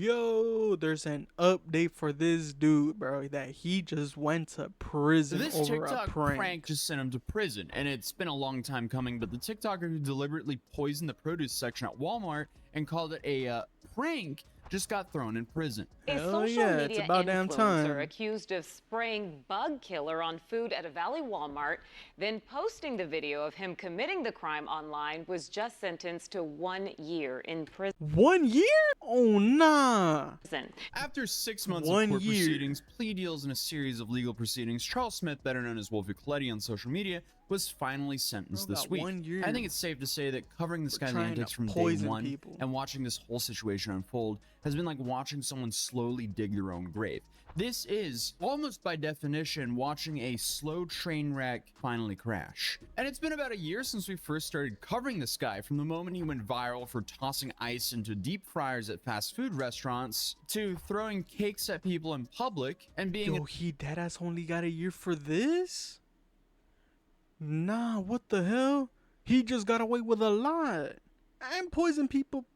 Yo, there's an update for this dude, bro, that he just went to prison This over a TikTok prank. just sent him to prison, and it's been a long time coming, but the TikToker who deliberately poisoned the produce section at Walmart and called it a prank just got thrown in prison. A Hell social yeah, it's media about damn influencer time. accused of spraying bug killer on food at a Valley Walmart, then posting the video of him committing the crime online, was just sentenced to 1 year in prison. 1 year? Oh nah. After 6 months of 1 court year. proceedings, plea deals, and a series of legal proceedings, Charles Smith, better known as Wolfie Coletti on social media, was finally sentenced Bro this got week. 1 year I think it's safe to say that covering this guy's trying to antics from day poison one people. and watching this whole situation unfold has been like watching someone slowly dig their own grave. This is, almost by definition, watching a slow train wreck finally crash. And it's been about a year since we first started covering this guy, from the moment he went viral for tossing ice into deep fryers at fast food restaurants, to throwing cakes at people in public, and being Yo, he deadass only got a year for this? Nah, what the hell? He just got away with a lot. And poison people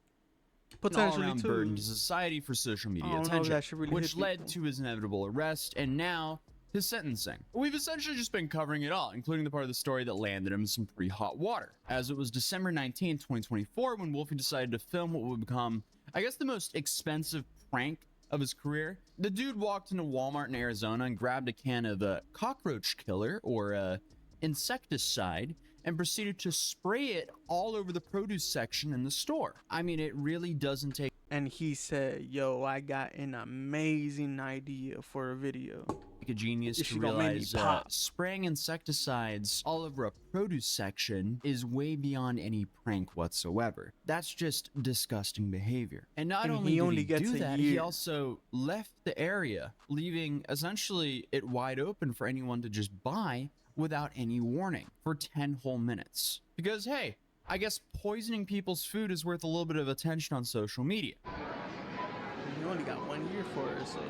an potentially all-around too. burden to society for social media I don't know if attention, that should really which hit led people. to his inevitable arrest and now his sentencing. We've essentially just been covering it all, including the part of the story that landed him in some pretty hot water, as it was December 19, 2024, when Wolfie decided to film what would become, I guess, the most expensive prank of his career. The dude walked into Walmart in Arizona and grabbed a can of cockroach killer, or insecticide, and proceeded to spray it all over the produce section in the store. I mean, it really doesn't take And he said, yo, I got an amazing idea for a video. a genius If to she gonna make me realize pop. spraying insecticides all over a produce section is way beyond any prank whatsoever. That's just disgusting behavior. And not And only he did only he gets do a that, he year. also left the area, leaving essentially it wide open for anyone to just buy without any warning for 10 whole minutes. Because hey, I guess poisoning people's food is worth a little bit of attention on social media. He only got 1 year for it, so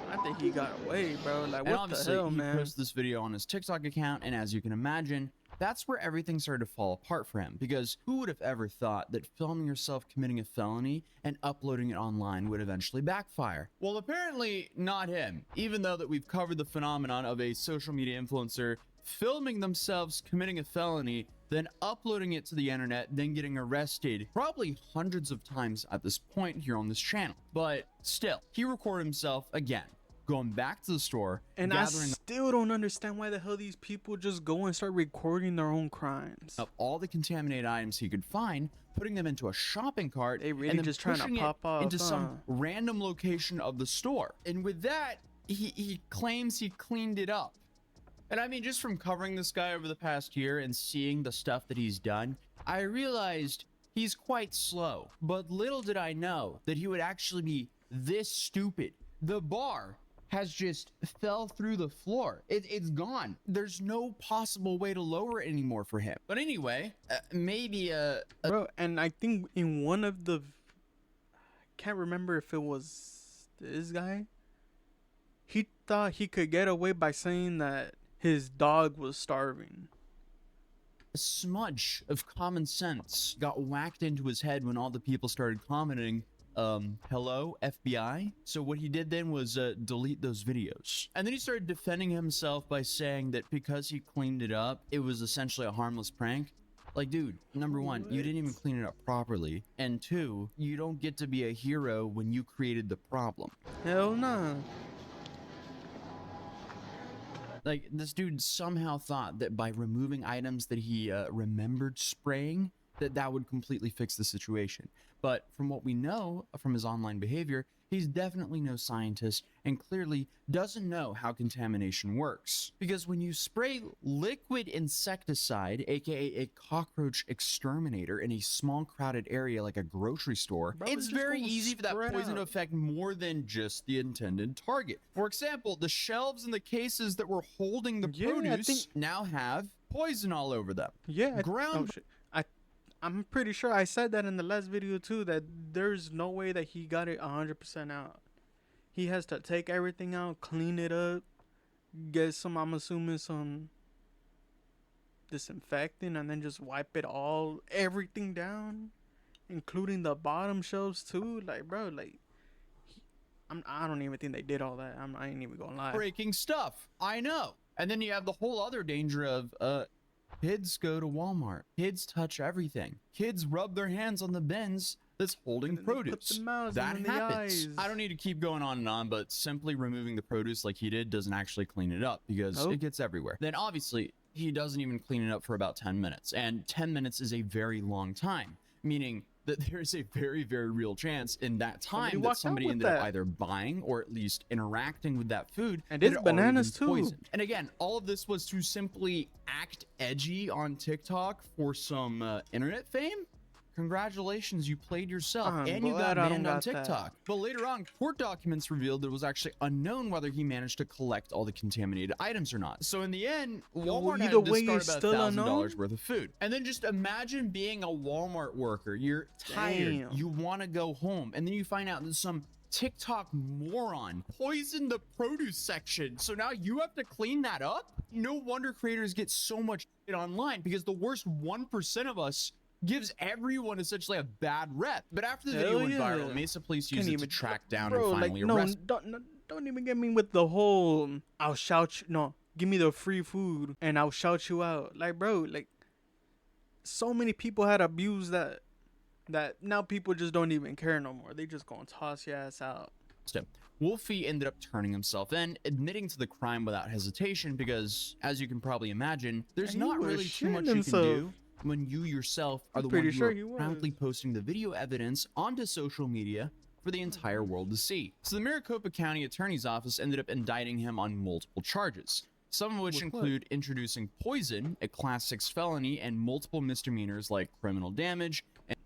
I think he got away, bro. Like, And what the obviously, hell, he man? posted this video on his TikTok account, and as you can imagine, that's where everything started to fall apart for him, because who would have ever thought that filming yourself committing a felony and uploading it online would eventually backfire? Well, apparently not him, even though that we've covered the phenomenon of a social media influencer filming themselves committing a felony, then uploading it to the internet, then getting arrested probably hundreds of times at this point here on this channel. But still, he recorded himself again, going back to the store, And I gathering still don't understand why the hell these people just go and start recording their own crimes. up all the contaminated items he could find, putting them into a shopping cart, They really and then just trying to pushing pop it off, into huh? some random location of the store. And with that, he claims he cleaned it up. And I mean, just from covering this guy over the past year and seeing the stuff that he's done, I realized he's quite slow. But little did I know that he would actually be this stupid. The bar has just fell through the floor. It's gone. There's no possible way to lower it anymore for him. But anyway, maybe Bro, and I think in one of the, can't remember if it was this guy, he thought he could get away by saying that his dog was starving. a smudge of common sense got whacked into his head when all the people started commenting, hello, FBI? So what he did then was delete those videos. And then he started defending himself by saying that because he cleaned it up, it was essentially a harmless prank. Like, dude, number one, you didn't even clean it up properly. And two, you don't get to be a hero when you created the problem. Hell nah. Like, this dude somehow thought that by removing items that he remembered spraying, that would completely fix the situation. But from what we know from his online behavior, he's definitely no scientist and clearly doesn't know how contamination works. Because when you spray liquid insecticide, aka a cockroach exterminator, in a small crowded area like a grocery store, Bro, it's it's just very gonna easy for that spread poison to out. affect more than just the intended target. For example, the shelves and the cases that were holding the Yeah, I produce think- now have poison all over them. Yeah. Ground- Oh, shit. I'm pretty sure I said that in the last video too, that there's no way that he got it 100% out. He has to take everything out, clean it up, get some, I'm assuming, some disinfectant, and then just wipe it all, everything down. including the bottom shelves too. Like, bro, like, I don't even think they did all that. I ain't even gonna lie. breaking stuff. I know. And then you have the whole other danger of kids go to Walmart. Kids touch everything. Kids rub their hands on the bins that's holding And then they put produce. the mouths That in the happens. eyes. I don't need to keep going on and on, but simply removing the produce like he did doesn't actually clean it up because Nope. it gets everywhere. Then obviously he doesn't even clean it up for about 10 minutes. And 10 minutes is a very long time, meaning that there's a very, very real chance in that Somebody time walked out that somebody with ended up that. either buying or at least interacting with that food. And that it's had already bananas been too. poisoned. And again, all of this was to simply act edgy on TikTok for some internet fame. Congratulations, you played yourself I'm and you got glad I don't banned on got that. TikTok. But later on, court documents revealed that it was actually unknown whether he managed to collect all the contaminated items or not. So in the end, Walmart had either to way, discard it's about still $1,000 unknown. worth of food. And then just imagine being a Walmart worker. You're tired. Damn. You want to go home. And then you find out that some TikTok moron poisoned the produce section. So now you have to clean that up? No wonder creators get so much shit online because the worst 1% of us gives everyone essentially a bad rep. But after the video Hell went yeah. viral, Mesa police used Can't it to even track down bro, and finally like, no, arrest. don't even get me with the whole I'll shout you. No, give me the free food and I'll shout you out. Like, bro, like, so many people had abused that now people just don't even care no more. They just gonna toss your ass out. Wolfie ended up turning himself in, admitting to the crime without hesitation because, as you can probably imagine, there's He not was really too shitting much you himself. can do when you yourself are I'm the one pretty who sure are he was. proudly posting the video evidence onto social media for the entire world to see. So the Maricopa County Attorney's Office ended up indicting him on multiple charges, some of which With what? include introducing poison, a Class 6 felony, and multiple misdemeanors like criminal damage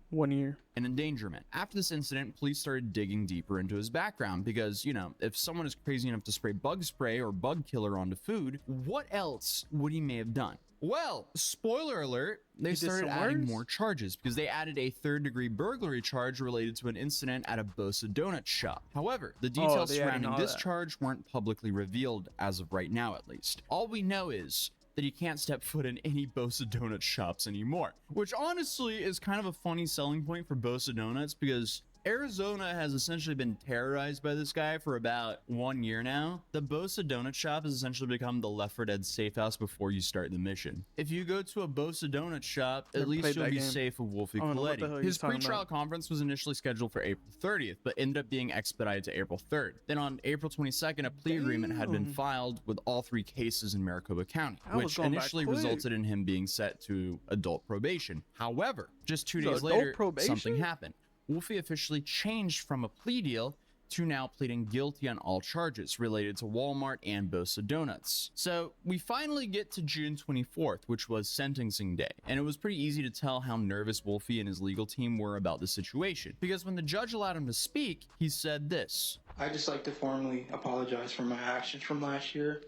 1 year. and endangerment. After this incident, police started digging deeper into his background because, you know, if someone is crazy enough to spray bug spray or bug killer onto food, what else would he may have done? Well, spoiler alert, they He did started some adding worse? more charges because they added a third-degree burglary charge related to an incident at a Bosa Donut shop. However, the details they added surrounding all this that. charge weren't publicly revealed as of right now, at least. All we know is that he can't step foot in any Bosa Donut shops anymore, which honestly is kind of a funny selling point for Bosa Donuts because Arizona has essentially been terrorized by this guy for about 1 year now. The Bosa Donut shop has essentially become the Left 4 Dead safe house before you start the mission. If you go to a Bosa Donut shop, at Never least played you'll that be game. safe with Wolfie I don't know what the hell Coletti. you're His talking pretrial about. conference was initially scheduled for April 30th, but ended up being expedited to April 3rd. Then on April 22nd, a plea agreement had been Damn. filed with all 3 cases in Maricopa County, I was which going back initially quick. resulted in him being set to adult probation. However, just 2 So days adult later, probation? something happened. Wolfie officially changed from a plea deal to now pleading guilty on all charges related to Walmart and Bosa Donuts. So we finally get to June 24th, which was sentencing day, and it was pretty easy to tell how nervous Wolfie and his legal team were about the situation, because when the judge allowed him to speak, he said this. I'd just like to formally apologize for my actions from last year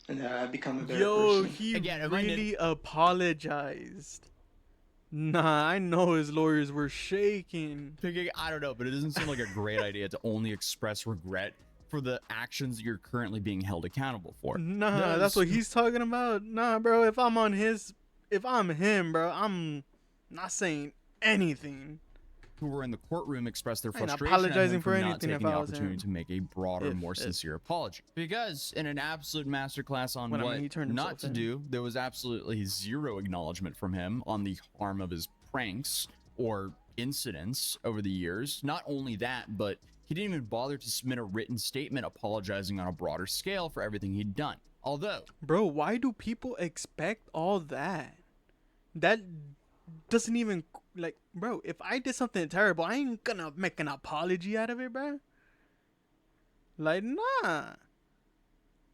and that I've become a better Yo, person. he Again, if I did- really apologized. Nah, I know his lawyers were shaking. Thinking, I don't know, but it doesn't seem like a great idea to only express regret for the actions you're currently being held accountable for. Nah, Does- that's what he's talking about. Nah, bro, if I'm him, bro, I'm not saying anything. Who were in the courtroom expressed their I ain't frustration at him apologizing for not anything if taking the I was opportunity him. to make a broader, If- more if- sincere apology. Because in an absolute masterclass on Well, I mean, what he turned not himself to in. do, there was absolutely zero acknowledgement from him on the harm of his pranks or incidents over the years. Not only that, but he didn't even bother to submit a written statement apologizing on a broader scale for everything he'd done. Although, Bro, why do people expect all that? That doesn't even, like, bro, if I did something terrible, I ain't gonna make an apology out of it, bro. Like, nah.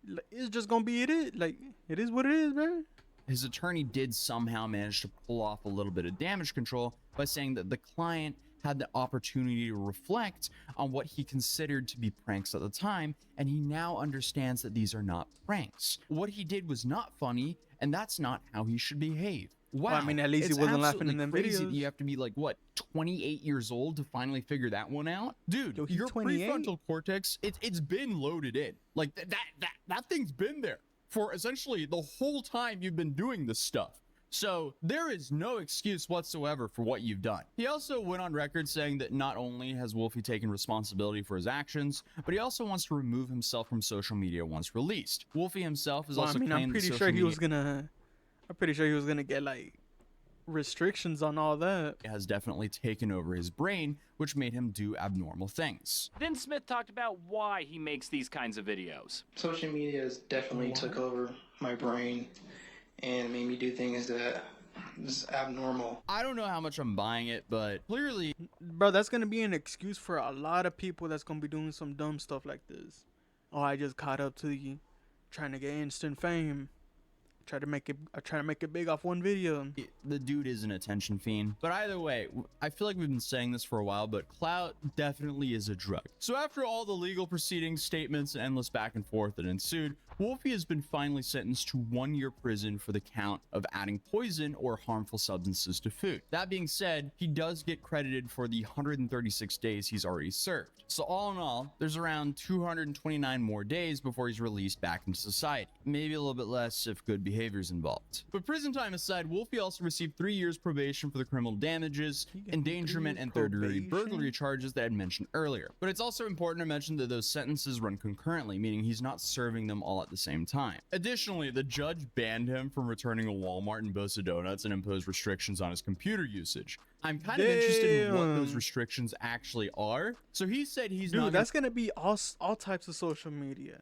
Like, it's just gonna be it. Like, it is what it is, bro. his attorney did somehow manage to pull off a little bit of damage control by saying that the client had the opportunity to reflect on what he considered to be pranks at the time, and he now understands that these are not pranks. What he did was not funny, and that's not how he should behave. Wow. I mean, at least he it's wasn't laughing absolutely in them crazy that videos. you have to be like, what, 28 years old to finally figure that one out? Dude, Yo, he's your 28? prefrontal cortex, it's been loaded in. Like, that thing's been there for essentially the whole time you've been doing this stuff. So there is no excuse whatsoever for what you've done. He also went on record saying that not only has Wolfie taken responsibility for his actions, but he also wants to remove himself from social media once released. Wolfie himself is Well, also I mean, claimed I'm that pretty social sure he media was gonna. I'm pretty sure he was gonna get like restrictions on all that. has definitely taken over his brain, which made him do abnormal things. Then Smith talked about why he makes these kinds of videos. Social media has definitely took over my brain and made me do things that is abnormal. I don't know how much I'm buying it, but clearly Bro, that's gonna be an excuse for a lot of people that's gonna be doing some dumb stuff like this. Oh, I just caught up to you, trying to get instant fame. I try to make it big off one video. the dude is an attention fiend. But either way, I feel like we've been saying this for a while, but clout definitely is a drug. So after all the legal proceedings, statements, and endless back and forth that ensued, Wolfie has been finally sentenced to 1 year prison for the count of adding poison or harmful substances to food. That being said, he does get credited for the 136 days he's already served. So all in all, there's around 229 more days before he's released back into society. Maybe a little bit less if good behavior is involved. But prison time aside, Wolfie also received 3 years probation for the criminal damages, endangerment, and third-degree burglary charges that I had mentioned earlier. But it's also important to mention that those sentences run concurrently, meaning he's not serving them all at the same time. Additionally, the judge banned him from returning to Walmart and Bosa Donuts and imposed restrictions on his computer usage. I'm kind of interested in what those restrictions actually are. So he said he's not. Dude, that's gonna be all types of social media.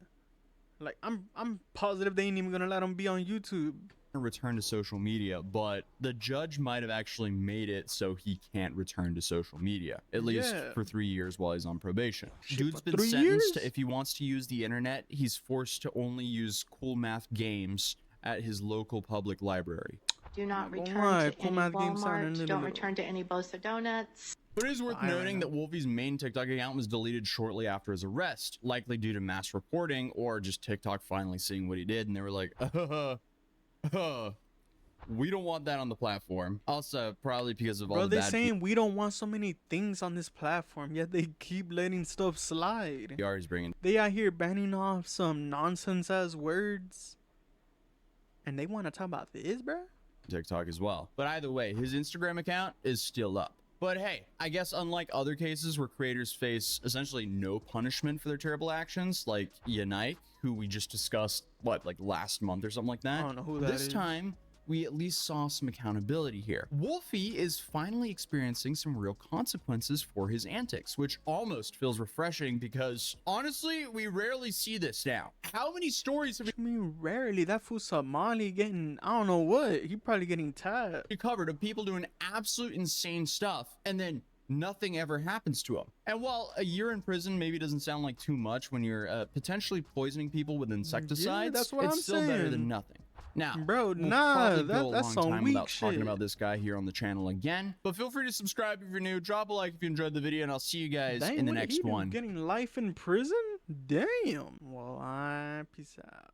Like I'm positive they ain't even gonna let him be on YouTube. Return to social media, but the judge might have actually made it so he can't return to social media, at least for 3 years while he's on probation. Dude's been sentenced to, if he wants to use the internet, he's forced to only use Cool Math games at his local public library. Do not return to Cool any Math games sound Walmart. unlimited. Don't return to any Bosa Donuts. But it is worth noting that Wolfie's main TikTok account was deleted shortly after his arrest, likely due to mass reporting or just TikTok finally seeing what he did and they were like, we don't want that on the platform. Also, probably because of all Bro, the they're bad saying we don't want so many things on this platform, yet they keep letting stuff slide. PR he's bringing. They out here banning off some nonsense ass words, and they want to talk about this, bro. TikTok as well. But either way, his Instagram account is still up. But hey, I guess unlike other cases where creators face essentially no punishment for their terrible actions, like Yannick, who we just discussed, like last month or something like that. I don't know who that is. This time, we at least saw some accountability here. Wolfie is finally experiencing some real consequences for his antics, which almost feels refreshing because honestly, we rarely see this now. How many stories have I mean, rarely. That fool Somali getting, I don't know what. He probably getting tired. we covered of people doing absolute insane stuff and then nothing ever happens to them? And while a year in prison maybe doesn't sound like too much when you're potentially poisoning people with insecticides, that's what it's I'm still better saying. than nothing. Now, Bro, we'll nah, probably go a that's long some time weak without talking shit. about this guy here on the channel again, but feel free to subscribe if you're new, drop a like if you enjoyed the video, and I'll see you guys Dang, in the what did he next do? one. Getting life in prison? Damn. Well, peace out.